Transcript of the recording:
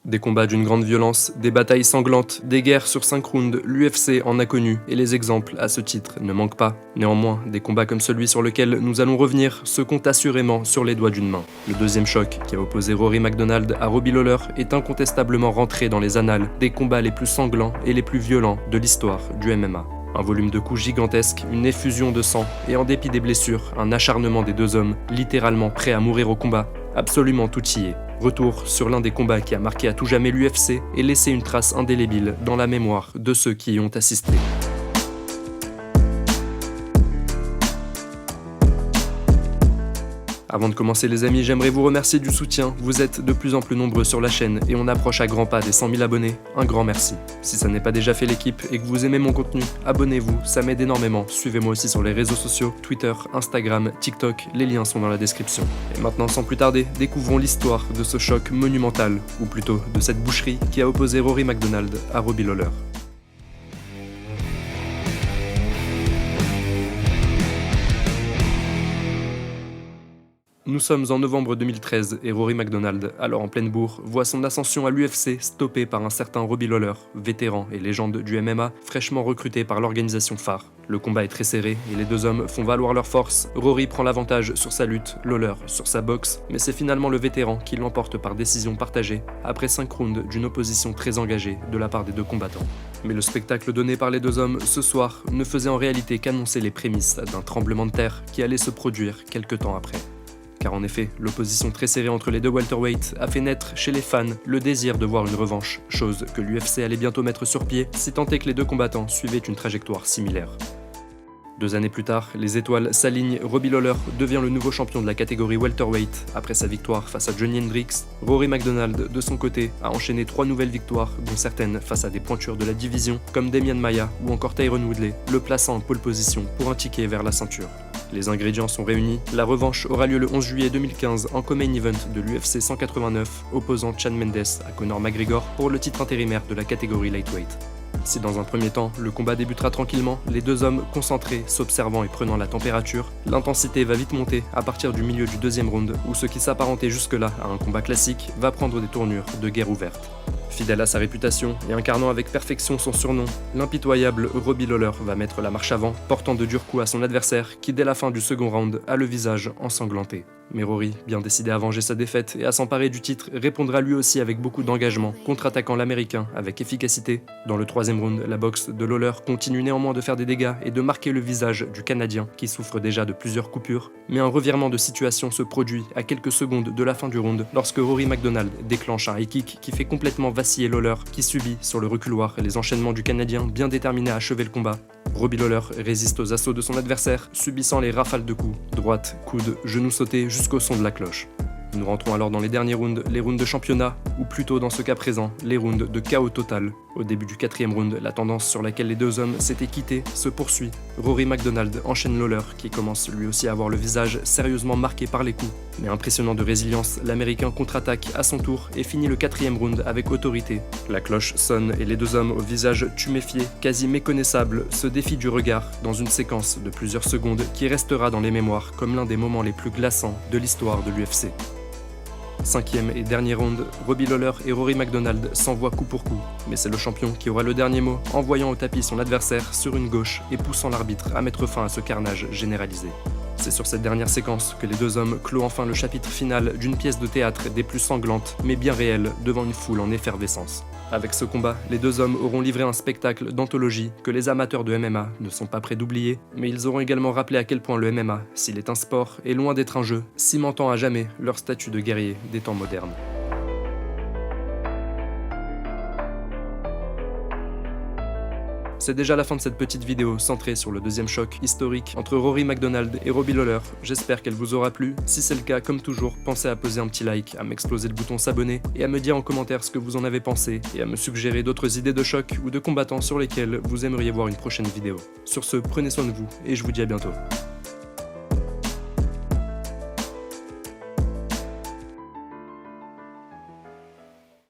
Des combats d'une grande violence, des batailles sanglantes, des guerres sur 5 rounds, l'UFC en a connu, et les exemples, à ce titre, ne manquent pas. Néanmoins, des combats comme celui sur lequel nous allons revenir se comptent assurément sur les doigts d'une main. Le deuxième choc, qui a opposé Rory MacDonald à Robbie Lawler, est incontestablement rentré dans les annales des combats les plus sanglants et les plus violents de l'histoire du MMA. Un volume de coups gigantesque, une effusion de sang, et en dépit des blessures, un acharnement des deux hommes, littéralement prêts à mourir au combat, absolument tout y est. Retour sur l'un des combats qui a marqué à tout jamais l'UFC et laissé une trace indélébile dans la mémoire de ceux qui y ont assisté. Avant de commencer les amis, j'aimerais vous remercier du soutien. Vous êtes de plus en plus nombreux sur la chaîne et on approche à grands pas des 100 000 abonnés. Un grand merci. Si ça n'est pas déjà fait l'équipe et que vous aimez mon contenu, abonnez-vous, ça m'aide énormément. Suivez-moi aussi sur les réseaux sociaux, Twitter, Instagram, TikTok, les liens sont dans la description. Et maintenant, sans plus tarder, découvrons l'histoire de ce choc monumental, ou plutôt de cette boucherie qui a opposé Rory MacDonald à Robbie Lawler. Nous sommes en novembre 2013 et Rory MacDonald, alors en pleine bourre, voit son ascension à l'UFC stoppée par un certain Robbie Lawler, vétéran et légende du MMA, fraîchement recruté par l'organisation phare. Le combat est très serré et les deux hommes font valoir leur force. Rory prend l'avantage sur sa lutte, Lawler sur sa boxe, mais c'est finalement le vétéran qui l'emporte par décision partagée, après 5 rounds d'une opposition très engagée de la part des deux combattants. Mais le spectacle donné par les deux hommes ce soir ne faisait en réalité qu'annoncer les prémices d'un tremblement de terre qui allait se produire quelque temps après. Car en effet, l'opposition très serrée entre les deux welterweights a fait naître chez les fans le désir de voir une revanche, chose que l'UFC allait bientôt mettre sur pied, si tant est que les deux combattants suivaient une trajectoire similaire. 2 années plus tard, les étoiles s'alignent, Robbie Lawler devient le nouveau champion de la catégorie welterweight après sa victoire face à Johnny Hendricks. Rory MacDonald, de son côté, a enchaîné 3 nouvelles victoires, dont certaines face à des pointures de la division, comme Demian Maia ou encore Tyron Woodley, le plaçant en pole position pour un ticket vers la ceinture. Les ingrédients sont réunis, la revanche aura lieu le 11 juillet 2015 en co-main event de l'UFC 189, opposant Chad Mendes à Conor McGregor pour le titre intérimaire de la catégorie lightweight. Si dans un premier temps, le combat débutera tranquillement, les deux hommes concentrés, s'observant et prenant la température, l'intensité va vite monter à partir du milieu du deuxième round, où ce qui s'apparentait jusque-là à un combat classique va prendre des tournures de guerre ouverte. Fidèle à sa réputation et incarnant avec perfection son surnom, l'impitoyable Robbie Lawler va mettre la marche avant, portant de durs coups à son adversaire qui, dès la fin du second round, a le visage ensanglanté. Mais Rory, bien décidé à venger sa défaite et à s'emparer du titre, répondra lui aussi avec beaucoup d'engagement, contre-attaquant l'américain avec efficacité. Dans le troisième round, la boxe de Lawler continue néanmoins de faire des dégâts et de marquer le visage du Canadien, qui souffre déjà de plusieurs coupures. Mais un revirement de situation se produit à quelques secondes de la fin du round, lorsque Rory MacDonald déclenche un high kick qui fait complètement vaciller Lawler, qui subit sur le reculoir les enchaînements du Canadien, bien déterminé à achever le combat. Robbie Lawler résiste aux assauts de son adversaire, subissant les rafales de coups, droite, coude, genou sauté jusqu'au son de la cloche. Nous rentrons alors dans les derniers rounds, les rounds de championnat, ou plutôt dans ce cas présent, les rounds de chaos total. Au début du 4e round, la tendance sur laquelle les deux hommes s'étaient quittés se poursuit. Rory MacDonald enchaîne Lawler, qui commence lui aussi à avoir le visage sérieusement marqué par les coups. Mais impressionnant de résilience, l'Américain contre-attaque à son tour et finit le 4e round avec autorité. La cloche sonne et les deux hommes au visage tuméfié, quasi méconnaissables, se défient du regard dans une séquence de plusieurs secondes qui restera dans les mémoires comme l'un des moments les plus glaçants de l'histoire de l'UFC. 5e et dernier round, Robbie Lawler et Rory MacDonald s'envoient coup pour coup, mais c'est le champion qui aura le dernier mot, envoyant au tapis son adversaire sur une gauche et poussant l'arbitre à mettre fin à ce carnage généralisé. C'est sur cette dernière séquence que les deux hommes clôt enfin le chapitre final d'une pièce de théâtre des plus sanglantes, mais bien réelle, devant une foule en effervescence. Avec ce combat, les deux hommes auront livré un spectacle d'anthologie que les amateurs de MMA ne sont pas prêts d'oublier, mais ils auront également rappelé à quel point le MMA, s'il est un sport, est loin d'être un jeu, cimentant à jamais leur statut de guerrier des temps modernes. C'est déjà la fin de cette petite vidéo centrée sur le deuxième choc historique entre Rory MacDonald et Robbie Lawler. J'espère qu'elle vous aura plu. Si c'est le cas, comme toujours, pensez à poser un petit like, à m'exploser le bouton s'abonner et à me dire en commentaire ce que vous en avez pensé et à me suggérer d'autres idées de choc ou de combattants sur lesquels vous aimeriez voir une prochaine vidéo. Sur ce, prenez soin de vous et je vous dis à bientôt.